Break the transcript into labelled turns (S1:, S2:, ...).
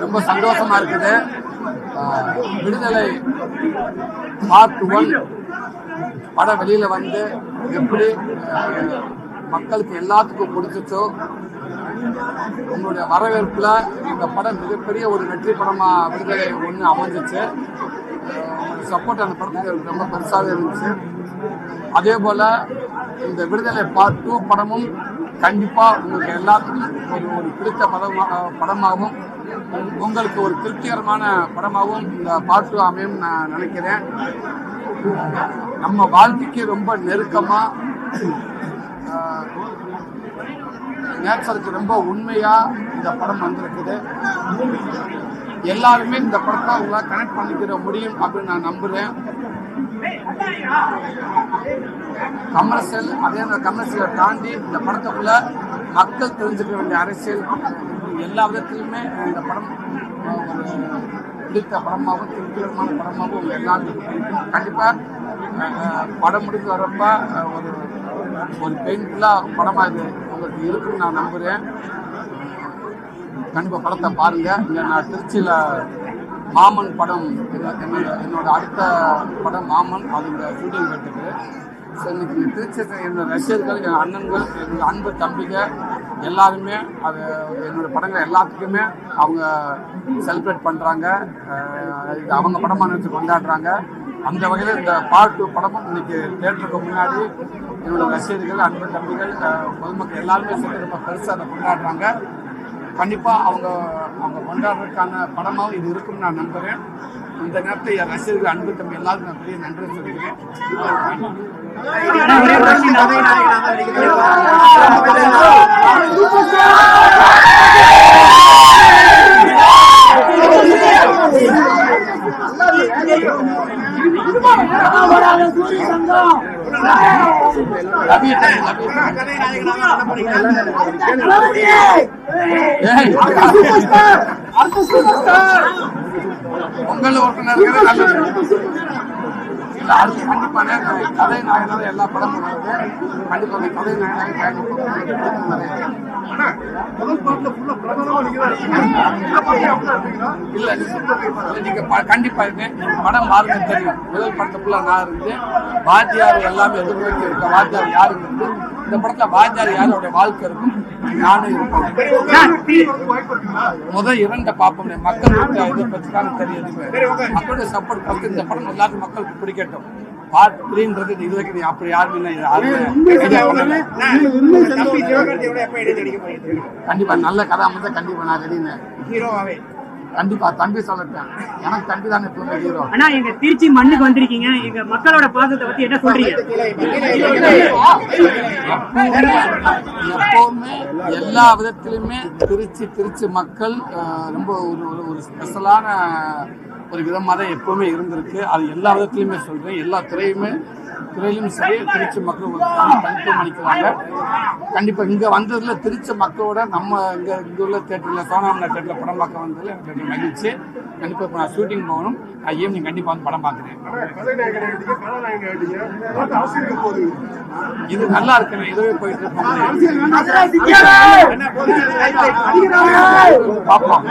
S1: ரொம்ப சந்தோஷமா இருக்குது. விடுதலை பார்ட் 1 படம் வெளியில வந்து எப்படி மக்களுக்கு எல்லாத்துக்கும் பிடிச்சிச்சோ, உங்களுடைய வரவேற்புல இந்த படம் மிகப்பெரிய ஒரு வெற்றி படமா விடுதலை 1 அமைஞ்சிச்சு. சப்போர்ட் அந்த படத்துக்கு ரொம்ப பெருசாக இருந்துச்சு. அதே போல இந்த விடுதலை பார்ட் 2 படமும் கண்டிப்பா உங்களுக்கு எல்லாத்துக்கும் ஒரு பிடித்த படமாகவும் உங்களுக்கு ஒரு திருப்திகரமான படமாகவும் இந்த பார்ட் 2 அமையும் நான் நினைக்கிறேன். நம்ம வாழ்க்கைக்கு ரொம்ப நெருக்கமா, நேச்சருக்கு ரொம்ப உண்மையா இந்த படம் வந்திருக்குது. எல்லாருமே இந்த படத்தை உங்களால் கனெக்ட் பண்ணிக்கிற முடியும் அப்படின்னு நான் நம்புறேன். கமர்ஷியல், அதே கமர்ஷியலை தாண்டி இந்த படத்துக்குள்ள மக்கள் தெரிஞ்சுக்க வேண்டிய அரசியல் எல்லா விதத்திலுமே இந்த படம் ஒரு பிடித்த படமாகவும் திருப்திகரமான படமாகவும் எல்லாரும் கண்டிப்பா படம் முடிஞ்சு வரப்ப ஒரு பெயின்ஃபுல்லா படமா இது உங்களுக்கு இருக்குன்னு நான் நம்புறேன். கண்டிப்பா படத்தை பாருங்க. இல்லை, நான் திருச்சியில மாமன் படம் என்னோட அடுத்த படம் மாமன், அதோட ஷூட்டிங் கட்டுக்கு. ஸோ இன்னைக்கு திருச்சி என்னோட ரசிகர்கள், என் அண்ணன்கள், என்னோட அன்பு தம்பிங்க எல்லாருமே அது என்னோட படங்கள் எல்லாத்துக்குமே அவங்க செலிப்ரேட் பண்ணுறாங்க. அவங்க படமாக நினச்சி கொண்டாடுறாங்க. அந்த வகையில் இந்த பார்ட் 2 படமும் இன்னைக்கு தேட்டருக்கு முன்னாடி என்னோட ரசிகர்கள், அன்பு தம்பிகள், பொதுமக்கள் எல்லாருமே சேர்த்து ரொம்ப பெருசாக அதை கொண்டாடுறாங்க. கண்டிப்பாக அவங்க கொண்டாடுறதுக்கான படமாகவும் இது இருக்குன்னு நான் நம்புகிறேன். இந்த நேரத்தில் என் ரசிகர்கள், அன்பு தம்பி எல்லாருக்கும் நான் பெரிய நன்றி சொல்லிக்கிறேன். பொங்கல் அது கண்டிப்பான கதை நாயனாக எல்லா படமும் வருது. கண்டிப்பாக கதை நாயனாக இல்ல நீங்க கண்டிப்பா படம் பாருங்க தெரியும். முதல் படத்துக்குள்ள நான் இருந்து வாத்தியார் எல்லாமே எதிர்நோக்கி இருக்க வாத்தியார் யாருக்கு இருந்து இந்த படத்துல வாத்தியார் யாரோட வாழ்க்கை இருக்கும், நானும் இருப்பேன். முதல் 2 பார்ப்போம். மக்கள் இதை பற்றிதான் தெரியுது. மக்களுடைய சப்போர்ட் பார்த்து இந்த படம் எல்லாருக்கும் மக்களுக்கு பிடிக்கட்டும். பார்ட் 3ன்றது இது வரைக்கும் அப்படி யாருமே கண்டிப்பா நல்ல கதை அமைச்சா கண்டிப்பா நான் ரெடின்னு ஹீரோவாவே கண்டிப்பா தம்பி சொல்லட்டேன். எனக்கு தம்பி தானே எப்பவுமே ஹீரோ. ஆனா எங்க திருச்சி மண்ணுக்கு வந்திருக்கீங்க, எங்க மக்களோட பாசத்தை பத்தி என்ன சொல்றீங்க? எப்பவுமே எல்லா விதத்திலுமே திருச்சி மக்கள் ரொம்ப ஒரு ஸ்பெஷலான ஒரு விதமாக தான் எப்பவுமே இருந்திருக்கு. அது எல்லா விதத்திலுமே சொல்றேன். எல்லா துறையிலும் சரி திருச்சி மக்கள் ஒரு தனித்துவம் அளிக்கிறாங்க. கண்டிப்பா இங்க வந்ததுல திருச்சி மக்களோட நம்ம இங்க உள்ள தேட்டர்ல சோனாமலா தேட்டர்ல படம் பார்க்க வந்ததுல எனக்கு மகிழ்ச்சி. கண்டிப்பா இப்ப நான் ஷூட்டிங் போகணும். நான் ஈவினிங் கண்டிப்பா வந்து படம் பார்க்குறேன். இது நல்லா இருக்கு. இதுவே போயிட்டு இருக்கோம். பார்ப்போம்.